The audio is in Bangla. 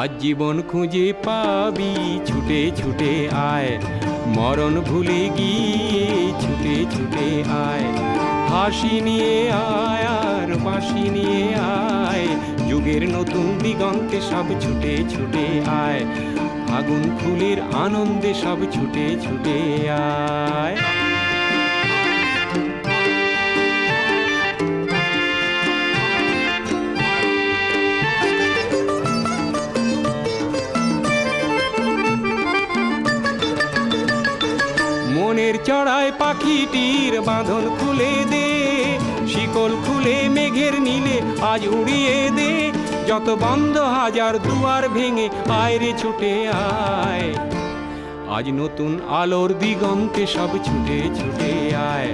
আজ জীবন খুঁজে পাবি, ছুটে ছুটে আয়, মরণ ভুলে গিয়ে ছুটে ছুটে আয়। হাসি নিয়ে আয় আর বাঁশি নিয়ে আয়, যুগের নতুন দিগন্তে সব ছুটে ছুটে আয়। আগুন ফুলের আনন্দে সব ছুটে ছুটে আয়। মনের চড়ায় পাখিটির বাঁধন খুলে দে, শিকল খুলে মেঘের নীলে আজ উড়িয়ে দে। যত বন্ধ হাজার দুয়ার ভেঙে আয় রে ছুটে আয়, আজ নতুন আলোর দিগন্তে সব ছুটে ছুটে আয়।